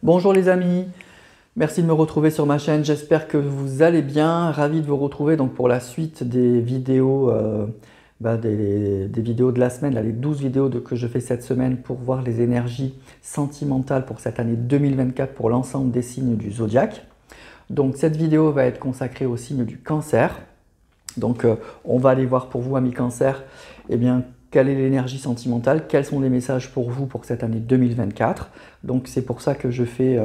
Bonjour les amis, merci de me retrouver sur ma chaîne, j'espère que vous allez bien, ravi de vous retrouver donc pour la suite des vidéos, des vidéos de la semaine, là, les 12 vidéos que je fais cette semaine pour voir les énergies sentimentales pour cette année 2024 pour l'ensemble des signes du zodiaque. Donc cette vidéo va être consacrée au signe du Cancer. Donc on va aller voir pour vous amis Cancer, eh bien, quelle est l'énergie sentimentale, quels sont les messages pour vous pour cette année 2024. Donc c'est pour ça que je fais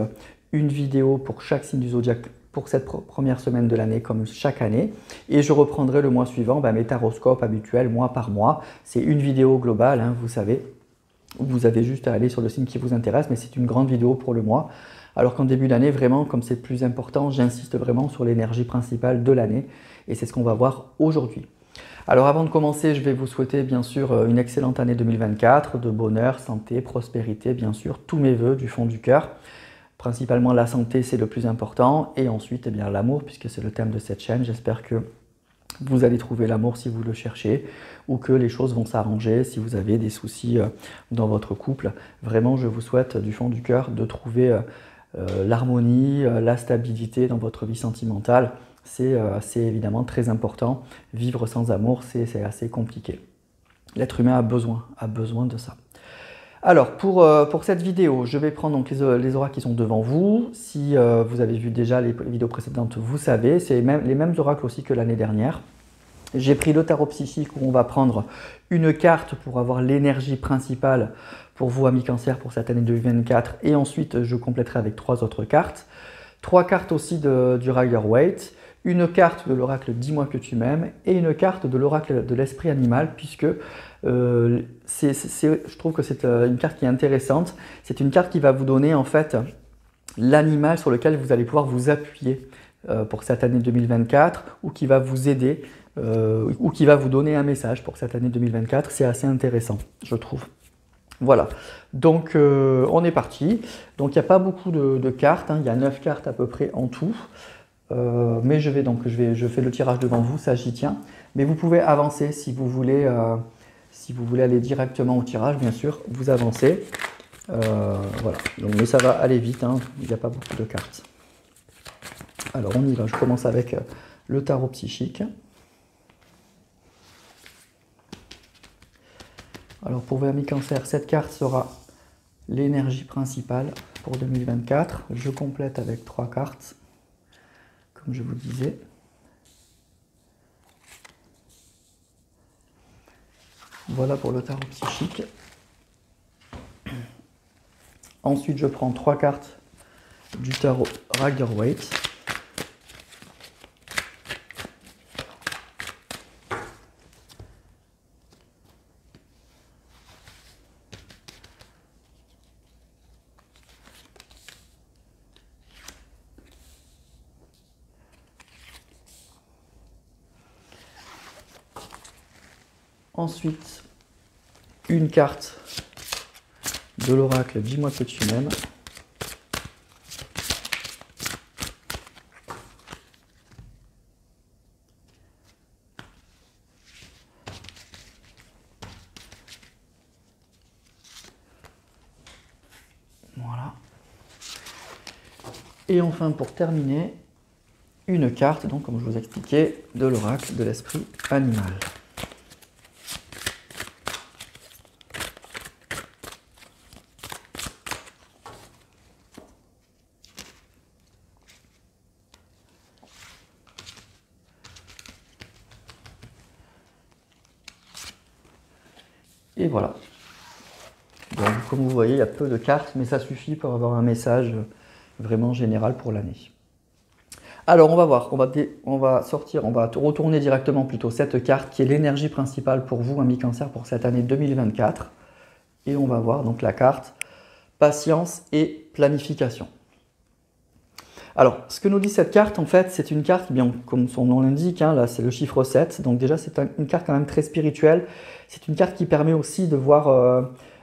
une vidéo pour chaque signe du zodiaque pour cette première semaine de l'année comme chaque année. Et je reprendrai le mois suivant mes taroscopes habituels mois par mois. C'est une vidéo globale, hein, vous savez. Vous avez juste à aller sur le signe qui vous intéresse, mais c'est une grande vidéo pour le mois. Alors qu'en début d'année, vraiment, comme c'est plus important, j'insiste vraiment sur l'énergie principale de l'année. Et c'est ce qu'on va voir aujourd'hui. Alors avant de commencer, je vais vous souhaiter bien sûr une excellente année 2024, de bonheur, santé, prospérité, bien sûr, tous mes vœux du fond du cœur. Principalement la santé, c'est le plus important, et ensuite eh bien l'amour, puisque c'est le thème de cette chaîne. J'espère que vous allez trouver l'amour si vous le cherchez, ou que les choses vont s'arranger si vous avez des soucis dans votre couple. Vraiment, je vous souhaite du fond du cœur de trouver l'harmonie, la stabilité dans votre vie sentimentale. C'est évidemment très important. Vivre sans amour, c'est assez compliqué. L'être humain a besoin de ça. Alors, pour cette vidéo, je vais prendre donc les oracles qui sont devant vous. Si vous avez vu déjà les vidéos précédentes, vous savez, c'est les mêmes oracles aussi que l'année dernière. J'ai pris le tarot psychique où on va prendre une carte pour avoir l'énergie principale pour vous, amis Cancer, pour cette année 2024. Et ensuite, je compléterai avec 3 autres cartes. 3 cartes aussi du Rider-Waite. Une carte de l'oracle Dis-moi que tu m'aimes et une carte de l'oracle de l'esprit animal, puisque je trouve que c'est une carte qui est intéressante. C'est une carte qui va vous donner en fait l'animal sur lequel vous allez pouvoir vous appuyer pour cette année 2024, ou qui va vous aider, ou qui va vous donner un message pour cette année 2024. C'est assez intéressant, je trouve. Voilà, donc on est parti. Donc il n'y a pas beaucoup de cartes, hein. Il y a 9 cartes à peu près en tout. Mais je fais le tirage devant vous, ça j'y tiens. Mais vous pouvez avancer si vous voulez aller directement au tirage, bien sûr, vous avancez. Voilà, donc, mais ça va aller vite, hein. Il n'y a pas beaucoup de cartes. Alors on y va, je commence avec le tarot psychique. Alors pour vous amis Cancer, cette carte sera l'énergie principale pour 2024. Je complète avec 3 cartes. Comme je vous disais. Voilà pour le tarot psychique. Ensuite, je prends 3 cartes du tarot Rider-Waite. Ensuite, une carte de l'oracle Dis-moi que tu m'aimes. Voilà. Et enfin, pour terminer, une carte, donc comme je vous expliquais, de l'oracle de l'esprit animal. Et voilà. Donc, comme vous voyez, il y a peu de cartes, mais ça suffit pour avoir un message vraiment général pour l'année. Alors, on va voir, on va retourner directement plutôt cette carte qui est l'énergie principale pour vous, amis Cancer, pour cette année 2024. Et on va voir donc la carte patience et planification. Alors, ce que nous dit cette carte, en fait, c'est une carte, bien comme son nom l'indique, hein, là c'est le chiffre 7, donc déjà c'est une carte quand même très spirituelle. C'est une carte qui permet aussi de voir,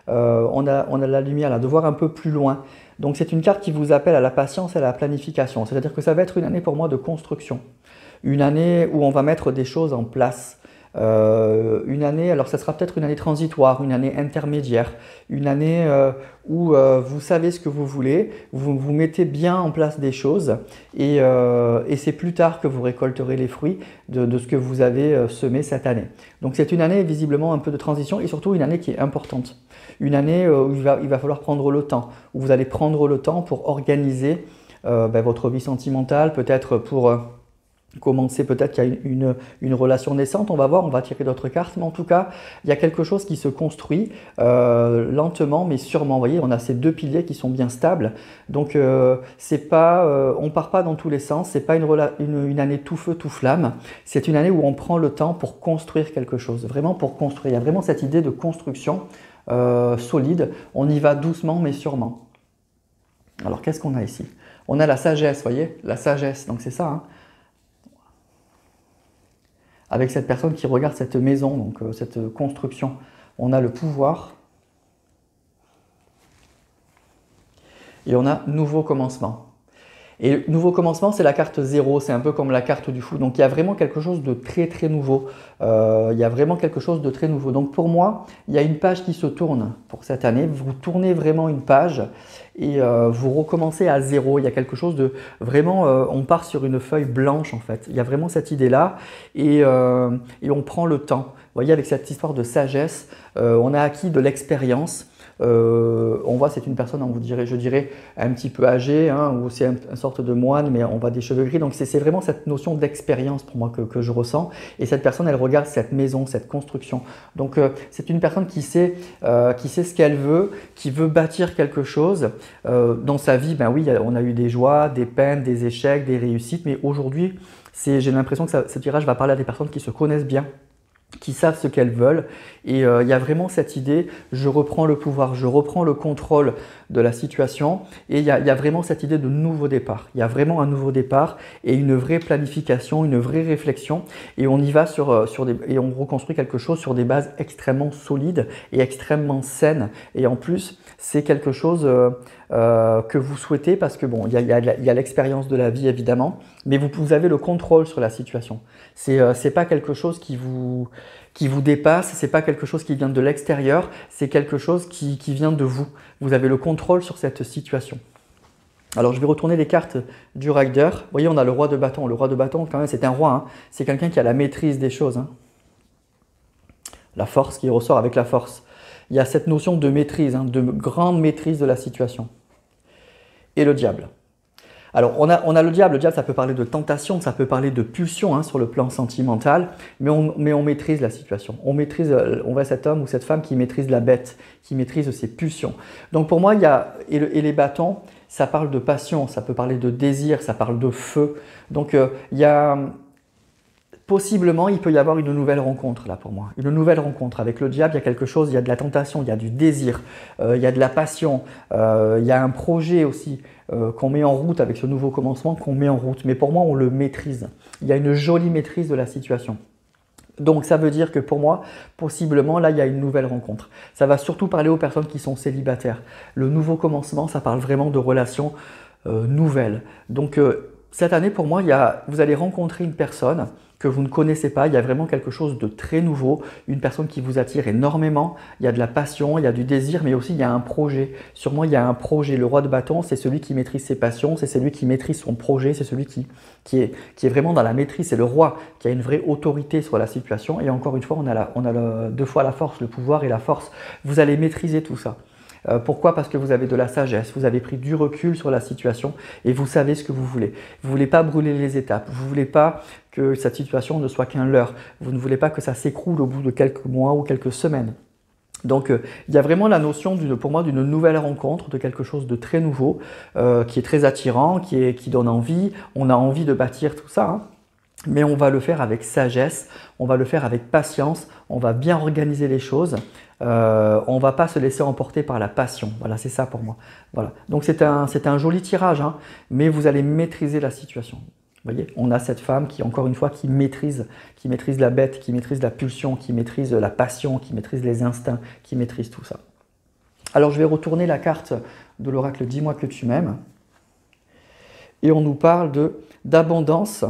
on a la lumière là, de voir un peu plus loin. Donc c'est une carte qui vous appelle à la patience et à la planification. C'est-à-dire que ça va être une année pour moi de construction. Une année où on va mettre des choses en place. Une année, alors ça sera peut-être une année transitoire, une année intermédiaire, une année où vous savez ce que vous voulez, vous mettez bien en place des choses et c'est plus tard que vous récolterez les fruits de ce que vous avez semé cette année. Donc c'est une année visiblement un peu de transition et surtout une année qui est importante. Une année où il va falloir prendre le temps, où vous allez prendre le temps pour organiser votre vie sentimentale, peut-être pour commencer, peut-être qu'il y a une relation naissante, on va voir, on va tirer d'autres cartes, mais en tout cas, il y a quelque chose qui se construit lentement, mais sûrement. Vous voyez, on a ces deux piliers qui sont bien stables, donc c'est pas, on part pas dans tous les sens, c'est pas une année tout feu, tout flamme, c'est une année où on prend le temps pour construire quelque chose, vraiment pour construire. Il y a vraiment cette idée de construction solide, on y va doucement, mais sûrement. Alors, qu'est-ce qu'on a ici? On a la sagesse, vous voyez, la sagesse, donc c'est ça, hein. Avec cette personne qui regarde cette maison, donc cette construction, on a le pouvoir et on a nouveau commencement. Et nouveau commencement, c'est la carte 0, c'est un peu comme la carte du fou. Donc il y a vraiment quelque chose de très très nouveau. Il y a vraiment quelque chose de très nouveau. Donc pour moi, il y a une page qui se tourne pour cette année. Vous tournez vraiment une page et vous recommencez à 0. Il y a quelque chose de vraiment, on part sur une feuille blanche en fait. Il y a vraiment cette idée-là et on prend le temps. Vous voyez, avec cette histoire de sagesse, on a acquis de l'expérience. On voit, c'est une personne, je dirais, un petit peu âgée, hein, ou c'est une sorte de moine, mais on voit des cheveux gris. Donc c'est vraiment cette notion d'expérience pour moi que je ressens. Et cette personne, elle regarde cette maison, cette construction. Donc c'est une personne qui sait ce qu'elle veut, qui veut bâtir quelque chose. Dans sa vie, ben oui, on a eu des joies, des peines, des échecs, des réussites. Mais aujourd'hui, j'ai l'impression que ce tirage va parler à des personnes qui se connaissent bien, qui savent ce qu'elles veulent et il y a vraiment cette idée, je reprends le pouvoir, je reprends le contrôle de la situation et il y a vraiment cette idée de nouveau départ. Il y a vraiment un nouveau départ et une vraie planification, une vraie réflexion et on y va et on reconstruit quelque chose sur des bases extrêmement solides et extrêmement saines et en plus c'est quelque chose que vous souhaitez parce que bon, il y a l'expérience de la vie évidemment, mais vous avez le contrôle sur la situation. C'est pas quelque chose qui vous dépasse, c'est pas quelque chose qui vient de l'extérieur, c'est quelque chose qui vient de vous. Vous avez le contrôle sur cette situation. Alors je vais retourner les cartes du Rider. Vous voyez, on a le roi de bâton. Le roi de bâton, quand même, c'est un roi, hein. C'est quelqu'un qui a la maîtrise des choses, hein. La force qui ressort avec la force. Il y a cette notion de maîtrise, hein, de grande maîtrise de la situation. Et le diable. Alors, on a le diable, ça peut parler de tentation, ça peut parler de pulsion hein, sur le plan sentimental, mais on maîtrise la situation. On voit cet homme ou cette femme qui maîtrise la bête, qui maîtrise ses pulsions. Donc pour moi, et les bâtons, ça parle de passion, ça peut parler de désir, ça parle de feu. Donc possiblement, il peut y avoir une nouvelle rencontre là pour moi. Une nouvelle rencontre. Avec le diable, il y a quelque chose, il y a de la tentation, il y a du désir, il y a de la passion, il y a un projet aussi qu'on met en route avec ce nouveau commencement, qu'on met en route. Mais pour moi, on le maîtrise. Il y a une jolie maîtrise de la situation. Donc ça veut dire que pour moi, possiblement, là, il y a une nouvelle rencontre. Ça va surtout parler aux personnes qui sont célibataires. Le nouveau commencement, ça parle vraiment de relations nouvelles. Donc cette année, pour moi, vous allez rencontrer une personne que vous ne connaissez pas, il y a vraiment quelque chose de très nouveau, une personne qui vous attire énormément, il y a de la passion, il y a du désir, mais aussi il y a un projet. Sur moi, il y a un projet. Le roi de bâton, c'est celui qui maîtrise ses passions, c'est celui qui maîtrise son projet, c'est celui qui est vraiment dans la maîtrise. C'est le roi qui a une vraie autorité sur la situation. Et encore une fois, on a deux fois la force, le pouvoir et la force. Vous allez maîtriser tout ça. Pourquoi? Parce que vous avez de la sagesse, vous avez pris du recul sur la situation et vous savez ce que vous voulez. Vous ne voulez pas brûler les étapes, vous ne voulez pas que cette situation ne soit qu'un leurre, vous ne voulez pas que ça s'écroule au bout de quelques mois ou quelques semaines. Donc il y a vraiment la notion pour moi d'une nouvelle rencontre, de quelque chose de très nouveau, qui est très attirant, qui donne envie, on a envie de bâtir tout ça, hein. Mais on va le faire avec sagesse, on va le faire avec patience, on va bien organiser les choses, on ne va pas se laisser emporter par la passion. Voilà, c'est ça pour moi. Voilà. Donc c'est un joli tirage, hein, mais vous allez maîtriser la situation. Vous voyez, on a cette femme qui, encore une fois, qui maîtrise la bête, qui maîtrise la pulsion, qui maîtrise la passion, qui maîtrise les instincts, qui maîtrise tout ça. Alors je vais retourner la carte de l'oracle « Dis-moi que tu m'aimes » et on nous parle d'abondance,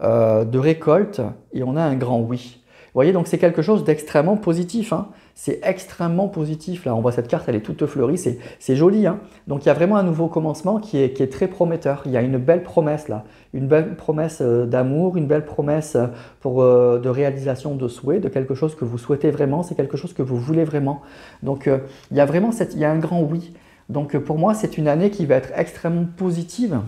de récolte, et on a un grand oui. voyez, donc c'est quelque chose d'extrêmement positif, hein. C'est extrêmement positif. Là, on voit cette carte, elle est toute fleurie, c'est joli, hein. Donc il y a vraiment un nouveau commencement qui est très prometteur. Il y a une belle promesse là, une belle promesse d'amour, une belle promesse de réalisation de souhaits, de quelque chose que vous souhaitez vraiment, c'est quelque chose que vous voulez vraiment. Donc il y a vraiment il y a un grand oui. Donc pour moi, c'est une année qui va être extrêmement positive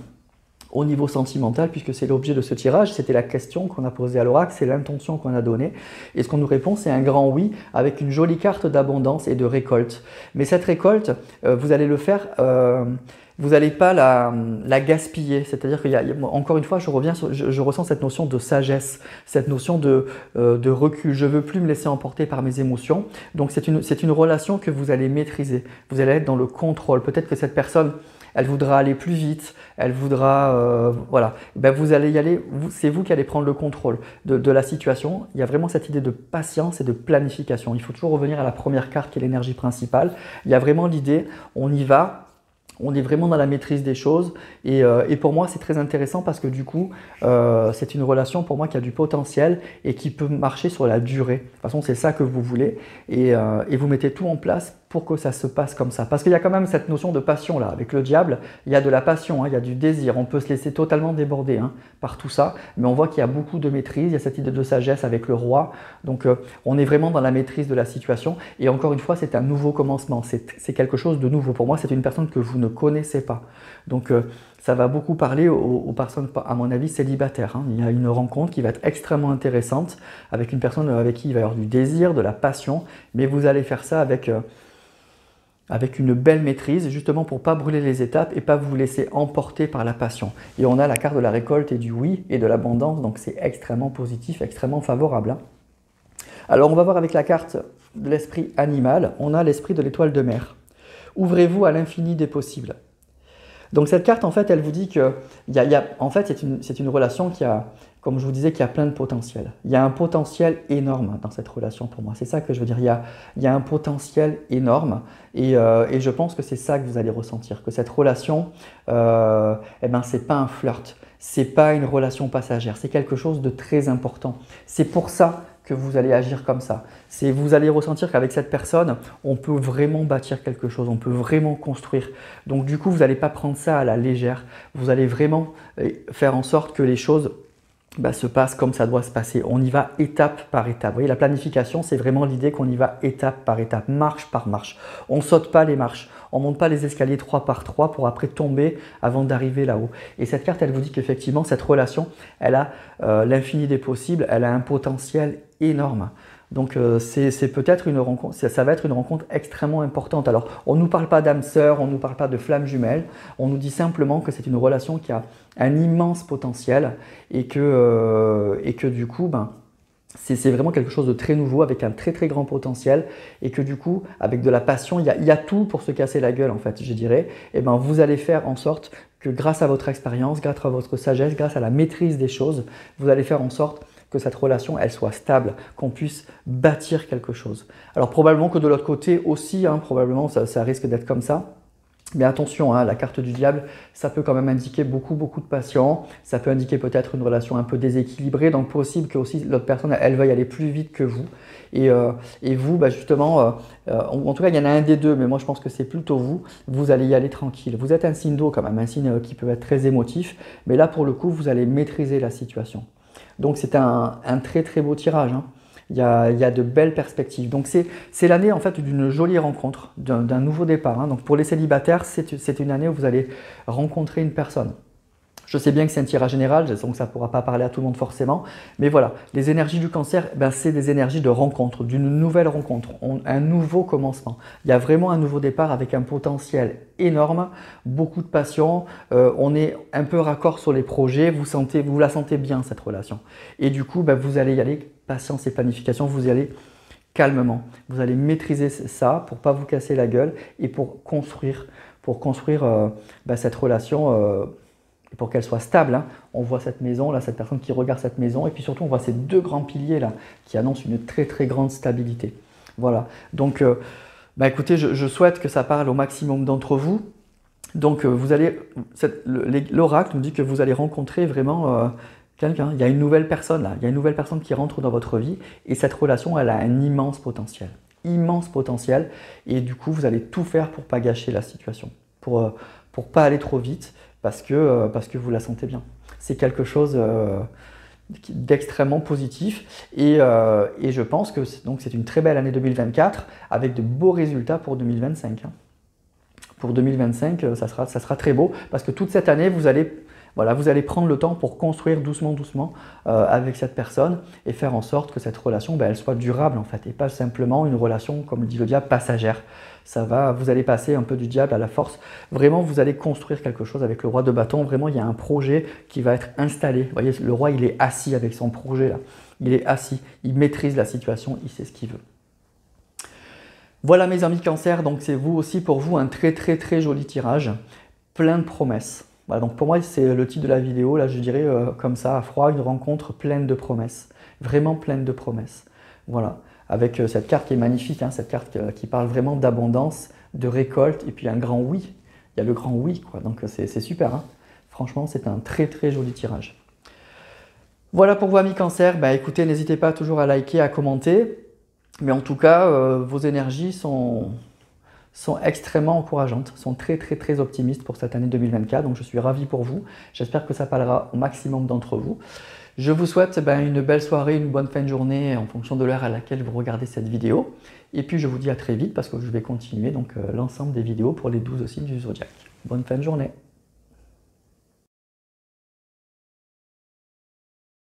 au niveau sentimental, puisque c'est l'objet de ce tirage, c'était la question qu'on a posée à l'oracle, c'est l'intention qu'on a donnée. Et ce qu'on nous répond, c'est un grand oui, avec une jolie carte d'abondance et de récolte. Mais cette récolte, vous allez le faire, vous n'allez pas la gaspiller. C'est-à-dire encore une fois, je ressens cette notion de sagesse, cette notion de recul. Je ne veux plus me laisser emporter par mes émotions. Donc c'est une relation que vous allez maîtriser. Vous allez être dans le contrôle. Peut-être que cette personne, elle voudra aller plus vite, elle voudra, voilà, ben vous allez y aller, c'est vous qui allez prendre le contrôle de la situation. Il y a vraiment cette idée de patience et de planification. Il faut toujours revenir à la première carte qui est l'énergie principale. Il y a vraiment l'idée, on y va. On est vraiment dans la maîtrise des choses et pour moi c'est très intéressant parce que du coup c'est une relation pour moi qui a du potentiel et qui peut marcher sur la durée. De toute façon c'est ça que vous voulez et vous mettez tout en place pour que ça se passe comme ça. Parce qu'il y a quand même cette notion de passion là. Avec le diable, il y a de la passion, hein, il y a du désir. On peut se laisser totalement déborder hein, par tout ça. Mais on voit qu'il y a beaucoup de maîtrise. Il y a cette idée de sagesse avec le roi. Donc on est vraiment dans la maîtrise de la situation. Et encore une fois, c'est un nouveau commencement. C'est quelque chose de nouveau. Pour moi, c'est une personne que vous ne connaissez pas. Donc ça va beaucoup parler aux personnes, à mon avis, célibataires. Hein. Il y a une rencontre qui va être extrêmement intéressante avec une personne avec qui il va y avoir du désir, de la passion. Mais vous allez faire ça avec une belle maîtrise, justement pour ne pas brûler les étapes et pas vous laisser emporter par la passion. Et on a la carte de la récolte et du oui et de l'abondance, donc c'est extrêmement positif, extrêmement favorable. Hein. Alors on va voir avec la carte de l'esprit animal, on a l'esprit de l'étoile de mer. Ouvrez-vous à l'infini des possibles. Donc cette carte, en fait, elle vous dit que en fait, c'est une relation qui a, comme je vous disais, qui a plein de potentiel. Il y a un potentiel énorme dans cette relation pour moi. C'est ça que je veux dire. Il y a un potentiel énorme et je pense que c'est ça que vous allez ressentir. Que cette relation, eh ben, c'est pas un flirt, c'est pas une relation passagère, c'est quelque chose de très important. C'est pour ça que vous allez agir comme ça. Vous allez ressentir qu'avec cette personne, on peut vraiment bâtir quelque chose, on peut vraiment construire. Donc du coup, vous n'allez pas prendre ça à la légère. Vous allez vraiment faire en sorte que les choses se passent comme ça doit se passer. On y va étape par étape. Vous voyez, la planification, c'est vraiment l'idée qu'on y va étape par étape, marche par marche. On ne saute pas les marches, on ne monte pas les escaliers 3 par 3 pour après tomber avant d'arriver là-haut. Et cette carte, elle vous dit qu'effectivement, cette relation, elle a l'infini des possibles, elle a un potentiel énorme. Donc c'est peut-être une rencontre, ça va être une rencontre extrêmement importante. Alors on ne nous parle pas d'âme sœur, on ne nous parle pas de flamme jumelle, on nous dit simplement que c'est une relation qui a un immense potentiel et que du coup, c'est vraiment quelque chose de très nouveau avec un très très grand potentiel et que du coup, avec de la passion, il y a tout pour se casser la gueule en fait, je dirais. Et vous allez faire en sorte que grâce à votre expérience, grâce à votre sagesse, grâce à la maîtrise des choses, vous allez faire en sorte que cette relation, elle soit stable, qu'on puisse bâtir quelque chose. Alors probablement que de l'autre côté aussi, hein, probablement ça risque d'être comme ça. Mais attention, hein, la carte du diable, ça peut quand même indiquer beaucoup de passion. Ça peut indiquer peut-être une relation un peu déséquilibrée. Donc possible que aussi l'autre personne, elle veuille aller plus vite que vous. Et vous, justement, en tout cas, il y en a un des deux, mais moi je pense que c'est plutôt vous. Vous allez y aller tranquille. Vous êtes un signe d'eau quand même, un signe qui peut être très émotif. Mais là, pour le coup, vous allez maîtriser la situation. Donc c'est un très très beau tirage. Hein. Il y a de belles perspectives. Donc c'est l'année en fait d'une jolie rencontre, d'un nouveau départ. Hein. Donc pour les célibataires, c'est une année où vous allez rencontrer une personne. Je sais bien que c'est un tirage général, donc ça ne pourra pas parler à tout le monde forcément. Mais voilà, les énergies du cancer, c'est des énergies de rencontre, d'une nouvelle rencontre, un nouveau commencement. Il y a vraiment un nouveau départ avec un potentiel énorme, beaucoup de passion. On est un peu raccord sur les projets, vous la sentez bien cette relation. Et du coup, vous allez y aller, patience et planification, vous y allez calmement. Vous allez maîtriser ça pour ne pas vous casser la gueule et pour construire cette relation pour qu'elle soit stable. Hein. On voit cette maison, là, cette personne qui regarde cette maison, et puis surtout on voit ces deux grands piliers là qui annoncent une très très grande stabilité. Voilà, donc écoutez, je souhaite que ça parle au maximum d'entre vous. Donc l'oracle nous dit que vous allez rencontrer vraiment Quelqu'un, il y a une nouvelle personne là, il y a une nouvelle personne qui rentre dans votre vie et cette relation, elle a un immense potentiel et du coup, vous allez tout faire pour pas gâcher la situation, pour pas aller trop vite parce que vous la sentez bien. C'est quelque chose d'extrêmement positif et je pense que c'est une très belle année 2024 avec de beaux résultats pour 2025. Hein. Pour 2025, ça sera très beau parce que toute cette année, vous allez prendre le temps pour construire doucement avec cette personne et faire en sorte que cette relation, elle soit durable en fait et pas simplement une relation, comme dit le diable, passagère. Vous allez passer un peu du diable à la force. Vraiment, vous allez construire quelque chose avec le roi de bâton. Vraiment, il y a un projet qui va être installé. Vous voyez, le roi, il est assis avec son projet là. Il est assis, il maîtrise la situation, il sait ce qu'il veut. Voilà mes amis Cancer, donc c'est pour vous un très joli tirage, plein de promesses. Voilà, donc pour moi c'est le titre de la vidéo, là je dirais comme ça à froid, une rencontre pleine de promesses, vraiment pleine de promesses. Voilà, avec cette carte qui est magnifique, hein, cette carte qui parle vraiment d'abondance, de récolte et puis un grand oui. Il y a le grand oui, quoi, donc c'est super. Hein. Franchement c'est un très joli tirage. Voilà pour vous amis Cancer, écoutez, n'hésitez pas toujours à liker, à commenter. Mais en tout cas, vos énergies sont extrêmement encourageantes, sont très optimistes pour cette année 2024. Donc je suis ravi pour vous. J'espère que ça parlera au maximum d'entre vous. Je vous souhaite une belle soirée, une bonne fin de journée en fonction de l'heure à laquelle vous regardez cette vidéo. Et puis je vous dis à très vite parce que je vais continuer l'ensemble des vidéos pour les 12 signes du zodiaque. Bonne fin de journée.